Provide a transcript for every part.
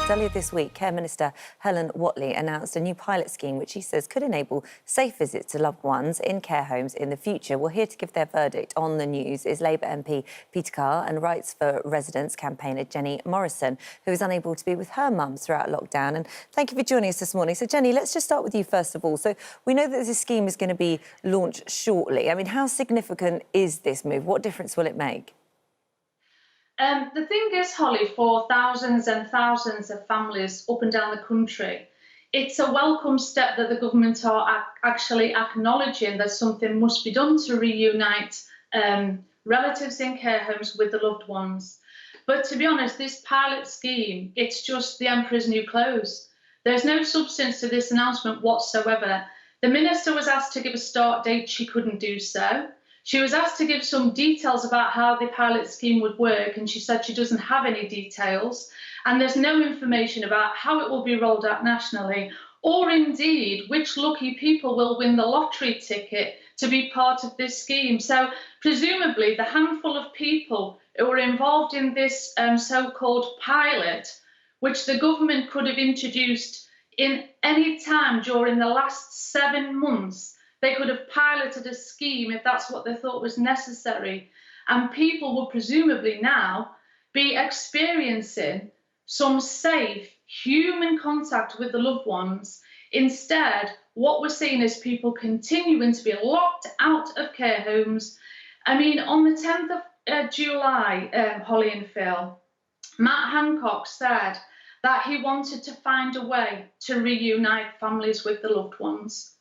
Earlier this week, Care Minister Helen Whatley announced a new pilot scheme which she says could enable safe visits to loved ones in care homes in the future. Well, here to give their verdict on the news is Labour MP Peter Carr and Rights for Residents campaigner Jenny Morrison, who is unable to be with her mum throughout lockdown. And thank you for joining us this morning. So, Jenny, let's just start with you first of all. So we know that this scheme is going to be launched shortly. I mean, how significant is this move? What difference will it make? The thing is, Holly, for thousands and thousands of families up and down the country, it's a welcome step that the government are actually acknowledging that something must be done to reunite relatives in care homes with the loved ones. But to be honest, this pilot scheme, it's just the emperor's new clothes. There's no substance to this announcement whatsoever. The minister was asked to give a start date. She couldn't do so. She was asked to give some details about how the pilot scheme would work, and she said she doesn't have any details. And there's no information about how it will be rolled out nationally, or indeed which lucky people will win the lottery ticket to be part of this scheme. So presumably the handful of people who were involved in this so-called pilot, which the government could have introduced in any time during the last 7 months, they could have piloted a scheme if that's what they thought was necessary. And people will presumably now be experiencing some safe human contact with the loved ones. Instead, what we're seeing is people continuing to be locked out of care homes. I mean, on the 10th of July, Holly and Phil, Matt Hancock said that he wanted to find a way to reunite families with the loved ones.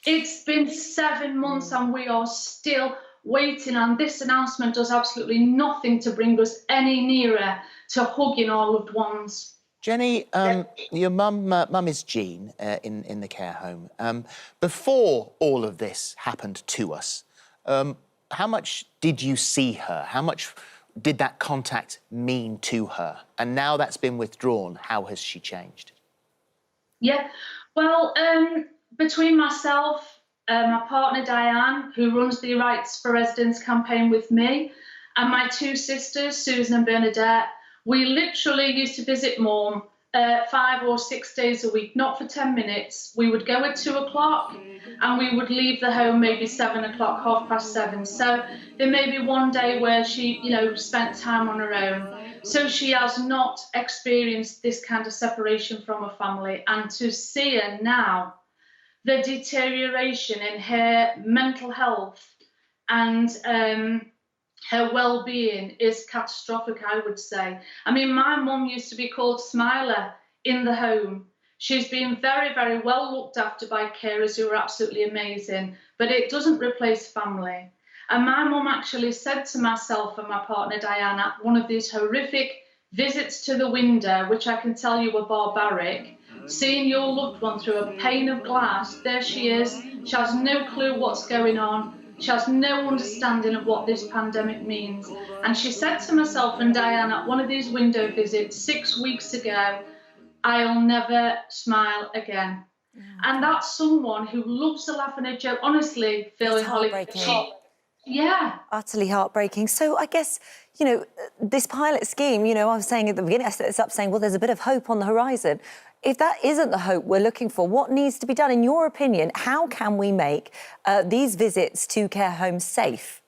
It's been 7 months and we are still waiting, and this announcement does absolutely nothing to bring us any nearer to hugging our loved ones. Jenny, your mum is Jean in the care home. Before all of this happened to us, how much did you see her? How much did that contact mean to her? And now that's been withdrawn, how has she changed? Yeah, well, between myself, my partner Diane, who runs the Rights for Residents campaign with me, and my two sisters, Susan and Bernadette, we literally used to visit Mum 5 or 6 days a week, not for 10 minutes. We would go at 2 o'clock and we would leave the home maybe 7 o'clock, 7:30. So there may be one day where she, spent time on her own. So she has not experienced this kind of separation from her family. And to see her now, the deterioration in her mental health and her well-being is catastrophic, I would say. I mean, my mum used to be called Smiler in the home. She's been very, very well looked after by carers who are absolutely amazing, but it doesn't replace family. And my mum actually said to myself and my partner Diane at one of these horrific visits to the window, which I can tell you were barbaric, seeing your loved one through a pane of glass, there she is, she has no clue what's going on, she has no understanding of what this pandemic means. And she said to myself and Diane at one of these window visits 6 weeks ago, I'll never smile again. And that's someone who loves to laugh and a joke. Honestly, Phil and Holly, yeah. Utterly heartbreaking. So I guess, this pilot scheme, I was saying at the beginning, I set this up saying, well, there's a bit of hope on the horizon. If that isn't the hope we're looking for, what needs to be done? In your opinion, how can we make these visits to care homes safe?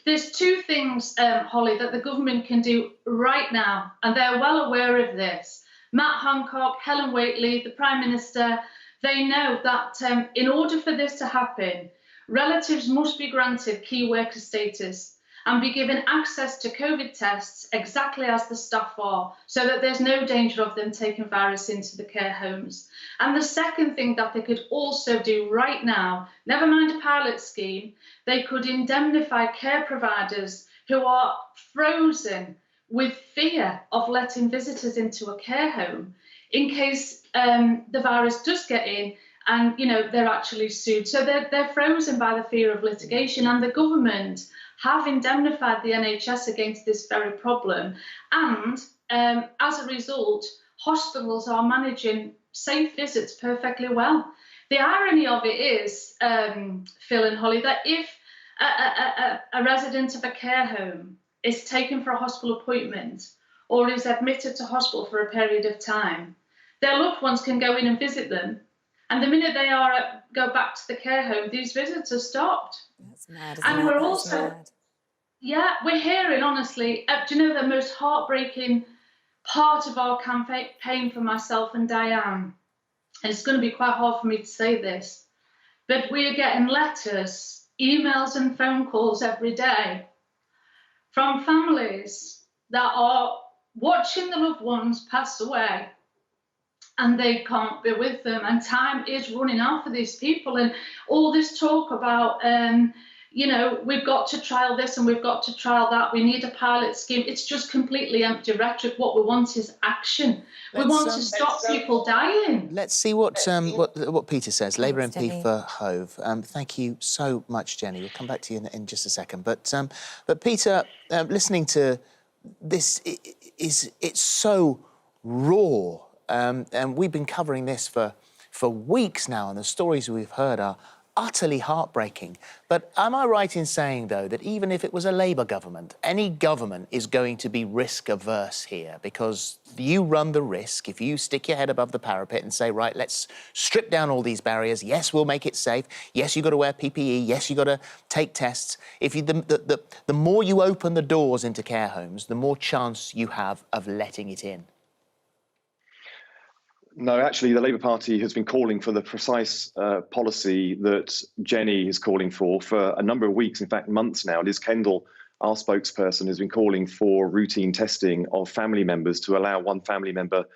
There's two things, Holly, that the government can do right now, and they're well aware of this. Matt Hancock, Helen Whatley, the Prime Minister, they know that in order for this to happen, relatives must be granted key worker status and be given access to COVID tests exactly as the staff are, so that there's no danger of them taking virus into the care homes. And the second thing that they could also do right now, never mind a pilot scheme, they could indemnify care providers who are frozen with fear of letting visitors into a care home in case the virus does get in and they're actually sued. So they're frozen by the fear of litigation, and the government have indemnified the NHS against this very problem. And as a result, hospitals are managing safe visits perfectly well. The irony of it is, Phil and Holly, that if a resident of a care home is taken for a hospital appointment, or is admitted to hospital for a period of time, their loved ones can go in and visit them. And the minute they go back to the care home, these visits are stopped. That's mad, isn't And it? we're That's also, mad. yeah, we're hearing, honestly, do you know the most heartbreaking part of our campaign for myself and Diane, and it's going to be quite hard for me to say this, but we're getting letters, emails and phone calls every day from families that are watching the loved ones pass away and they can't be with them, and time is running out for these people. And all this talk about, you know, we've got to trial this and we've got to trial that, we need a pilot scheme, it's just completely empty rhetoric. What we want is action. We want to stop people dying. Let's see what Peter says, Labour MP Jenny. for Hove. Thank you so much, Jenny. We'll come back to you in just a second. But Peter, listening to this, it's so raw. And we've been covering this for weeks now, and the stories we've heard are utterly heartbreaking. But am I right in saying, though, that even if it was a Labour government, any government is going to be risk-averse here? Because you run the risk, if you stick your head above the parapet and say, right, let's strip down all these barriers, yes, we'll make it safe, yes, you've got to wear PPE, yes, you've got to take tests. If you, the more you open the doors into care homes, the more chance you have of letting it in. No, actually, the Labour Party has been calling for the precise policy that Jenny is calling for a number of weeks, in fact, months now. Liz Kendall, our spokesperson, has been calling for routine testing of family members to allow one family member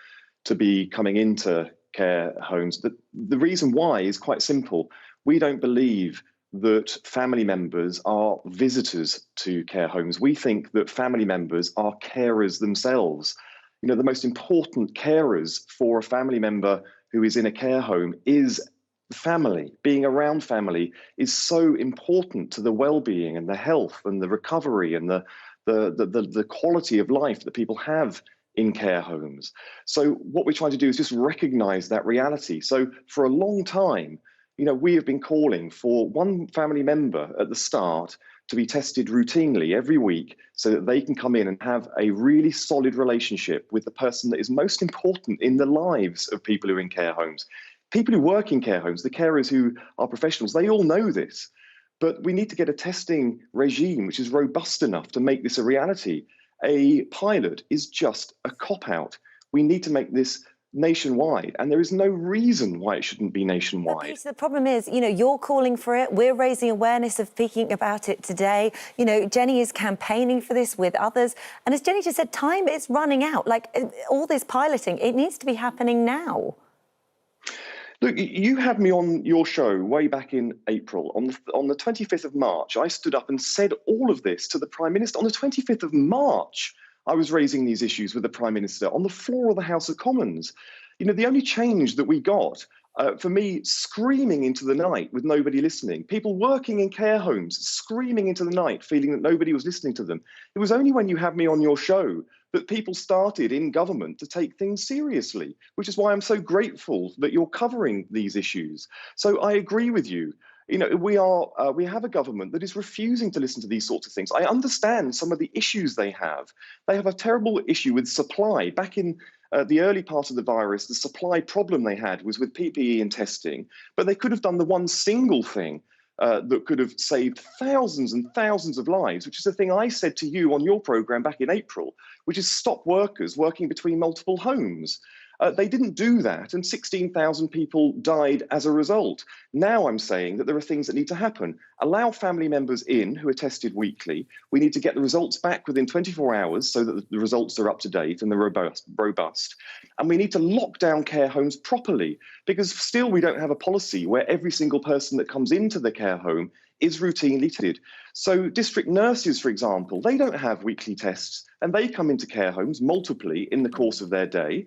to be coming into care homes. The reason why is quite simple. We don't believe that family members are visitors to care homes. We think that family members are carers themselves. You know, the most important carers for a family member who is in a care home is family. Being around family is so important to the well-being and the health and the recovery and the quality of life that people have in care homes. So what we're trying to do is just recognise that reality. So for a long time, you know, we have been calling for one family member at the start to be tested routinely every week so that they can come in and have a really solid relationship with the person that is most important in the lives of people who are in care homes. People who work in care homes, the carers who are professionals, they all know this. But we need to get a testing regime which is robust enough to make this a reality. A pilot is just a cop-out. We need to make this nationwide, and there is no reason why it shouldn't be nationwide. But Peter, the problem is, you know, you're calling for it, we're raising awareness of speaking about it today. You know, Jenny is campaigning for this with others, and as Jenny just said, time is running out. Like, all this piloting, it needs to be happening now. Look, you had me on your show way back in April. On the 25th of March, I stood up and said all of this to the Prime Minister. On the 25th of March, I was raising these issues with the Prime Minister on the floor of the House of Commons. You know, the only change that we got, for me, screaming into the night with nobody listening, people working in care homes screaming into the night, feeling that nobody was listening to them. It was only when you had me on your show that people started in government to take things seriously, which is why I'm so grateful that you're covering these issues. So I agree with you. You know, we have a government that is refusing to listen to these sorts of things. I understand some of the issues they have. They have a terrible issue with supply. Back in the early part of the virus, the supply problem they had was with PPE and testing, but they could have done the one single thing that could have saved thousands and thousands of lives, which is the thing I said to you on your programme back in April, which is stop workers working between multiple homes. They didn't do that, and 16,000 people died as a result. Now I'm saying that there are things that need to happen. Allow family members in who are tested weekly. We need to get the results back within 24 hours so that the results are up to date and they're robust. And we need to lock down care homes properly, because still we don't have a policy where every single person that comes into the care home is routinely tested. So district nurses, for example, they don't have weekly tests, and they come into care homes multiply in the course of their day.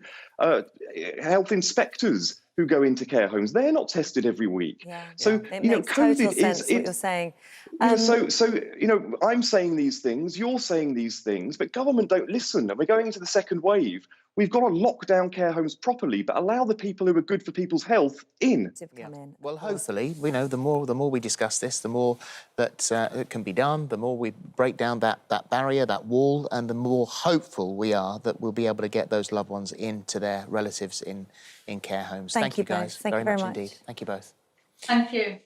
Health inspectors who go into care homes, they're not tested every week. Yeah, so it you know, makes COVID total sense is what you're saying. So you know, I'm saying these things, you're saying these things, but government don't listen. And we're going into the second wave. We've got to lock down care homes properly, but allow the people who are good for people's health in. Well, hopefully, you know, the more we discuss this, the more that it can be done, the more we break down that barrier, that wall, and the more hopeful we are that we'll be able to get those loved ones into their relatives in care homes. Thank you guys both. Thank you very much indeed. Thank you both. Thank you.